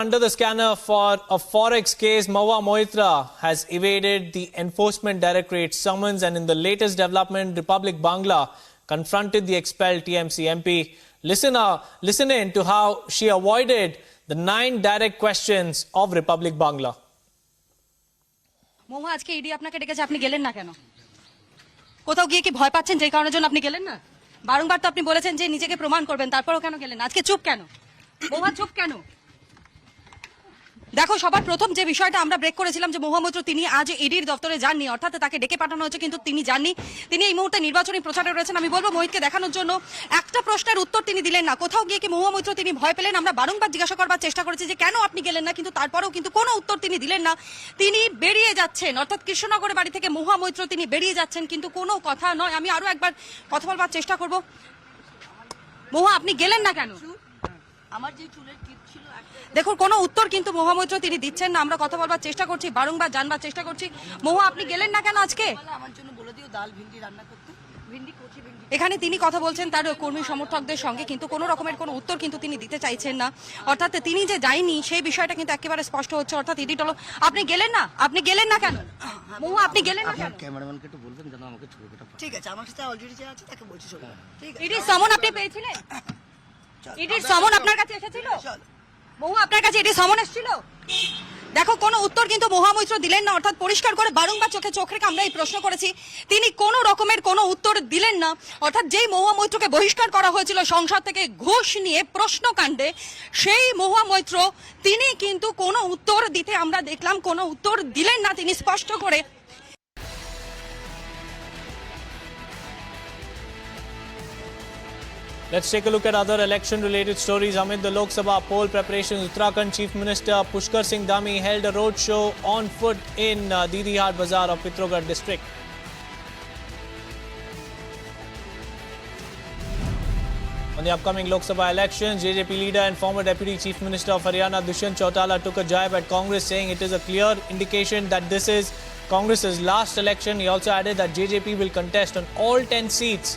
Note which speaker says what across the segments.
Speaker 1: Under the scanner for a forex case, Mahua Moitra has evaded the Enforcement Directorate summons, and in the latest development, Republic Bangla confronted the expelled TMC MP. Listen in to how she avoided the 9 direct questions of Republic Bangla.
Speaker 2: মহুয়া, আজকে ED আপনাকে ডেকেছে, আপনি গেলেন না কেন? কোথাও গিয়ে কি ভয় পাচ্ছেন যে কারণের জন্য আপনি গেলেন না? বারংবার তো আপনি বলেছেন যে নিজেকে প্রমাণ করবেন, তারপরেও কেন গেলেন? আজকে চুপ কেন? মহুয়া চুপ কেন? দেখো, সবার প্রথম যে বিষয়টা আমরা ব্রেক করেছিলাম যে মহুয়া মৈত্র তিনি আজ ইডির দপ্তরে যাননি, অর্থাৎ তাকে ডেকে পাঠানো হয়েছে কিন্তু তিনি যাননি। তিনি এই মুহূর্তে নির্বাচনী প্রচারে রয়েছেন। আমি বলবো মোহিতকে দেখানোর জন্য একটা প্রশ্নের উত্তর তিনি দিলেন না। কোথাও গিয়ে কি মহুয়া মৈত্র তিনি ভয় পেলেন? আমরা বারংবার জিজ্ঞাসা করবার চেষ্টা করেছি যে কেন আপনি গেলেন না, কিন্তু তারপরেও কিন্তু কোনো উত্তর তিনি দিলেন না। তিনি বেরিয়ে যাচ্ছেন, অর্থাৎ কৃষ্ণনগরের বাড়ি থেকে মহুয়া মৈত্র তিনি বেরিয়ে যাচ্ছেন, কিন্তু কোনো কথা নয়। আমি আরো একবার কথা বলবার চেষ্টা করব। মহুয়া, আপনি গেলেন না কেন?
Speaker 3: আমার যে চুলের ক্লিপ ছিল,
Speaker 2: দেখুন, কোনো উত্তর কিন্তু মহুয়া মৈত্র তিনি দিচ্ছেন না। আমরা কথা বলবার চেষ্টা করছি, বারংবার জানবার চেষ্টা করছি। মহুয়া, আপনি গেলেন না কেন আজকে?
Speaker 3: আমার জন্য বলে দিও ডাল ভিন্ডি রান্না করতে। ভিন্ডি কচি ভিন্ডি।
Speaker 2: এখানে তিনি কথা বলছেন তার কর্মী সমর্থকদের সঙ্গে, কিন্তু কোনো রকমের কোনো উত্তর কিন্তু তিনি দিতে চাইছেন না। অর্থাৎ তিনি যে যায়নি সেই বিষয়টা কিন্তু একেবারে স্পষ্ট হচ্ছে। অর্থাৎ ইডি টলো, আপনি গেলেন না, আপনি গেলেন না কেন? মহুয়া, আপনি গেলেন না কেন?
Speaker 3: ক্যামেরাম্যানকে একটু বলবেন যেন আমাকে ছবিটা। ঠিক আছে, আমার সাথে অলরেডি যে আছে তাকে বলছি ছবি। ঠিক আছে।
Speaker 2: ইডির সমন আপনি পেয়েছিলেন? ইডির সমন আপনার কাছে এসেছিল? মহুয়া, আপনার কাছে ইডির সমন এসেছিল? দেখো, কোনো উত্তর কিন্তু মহুয়া মৈত্র দিলেন না। অর্থাৎ পরিষ্কার করে বারংবার চোখ রেখে আমরা এই প্রশ্ন করেছি, তিনি কোনো রকমের কোনো উত্তর দিলেন না। অর্থাৎ যেই মহুয়া মৈত্রকে বহিষ্কার করা হয়েছিল সংসদ থেকে ঘুষ নিয়ে প্রশ্নকাণ্ডে, সেই মহুয়া মৈত্র তিনি কিন্তু কোনো উত্তর দিতে আমরা দেখলাম, কোনো উত্তর দিলেন না তিনি স্পষ্ট করে।
Speaker 1: Let's take a look at other election-related stories. Amid the Lok Sabha poll preparations, Uttarakhand Chief Minister Pushkar Singh Dhami held a roadshow on foot in Didihar Bazaar of Pitrogarh district. On the upcoming Lok Sabha elections, JJP leader and former Deputy Chief Minister of Haryana Dushyant Chautala took a jibe at Congress, saying it is a clear indication that this is Congress's last election. He also added that JJP will contest on all 10 seats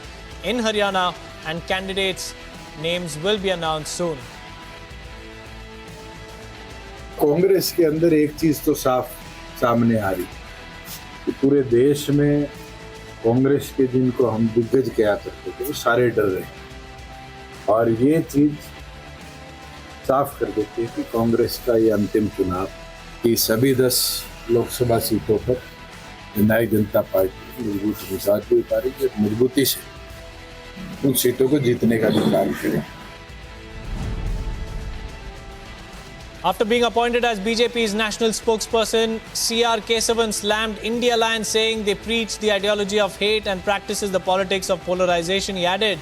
Speaker 1: in Haryana and candidates' names will be announced soon.
Speaker 4: Congress के अंदर एक चीज तो साफ सामने आ रही कि पूरे देश में कांग्रेस के जिनको हम दिग्गज कहा करते थे वो सारे डर रहे हैं, और ये चीज साफ कर देती है कि कांग्रेस का ये अंतिम चुनाव कि सभी 10 लोकसभा सीटों पर जननायक जनता पार्टी मजबूत मिजाज भी उतारेगी, मजबूती से उन सीटों को जीतने का भी काम करें।
Speaker 1: After being appointed as BJP's national spokesperson, C.R. Kesavan slammed India Alliance, saying they preach the ideology of hate and practices the politics of polarization. He added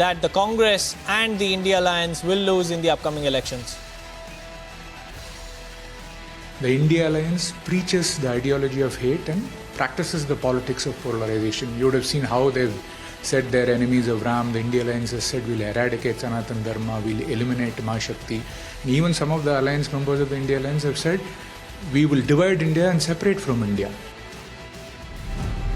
Speaker 1: that the Congress and the India Alliance will lose in the upcoming elections.
Speaker 5: The India Alliance preaches the ideology of hate and practices the politics of polarization. You would have seen how they've said they're enemies of Ram. The India Alliance has said we'll eradicate Sanatan Dharma, we'll eliminate Ma Shakti. And even some of the alliance members of the India Alliance have said we will divide India and separate from India.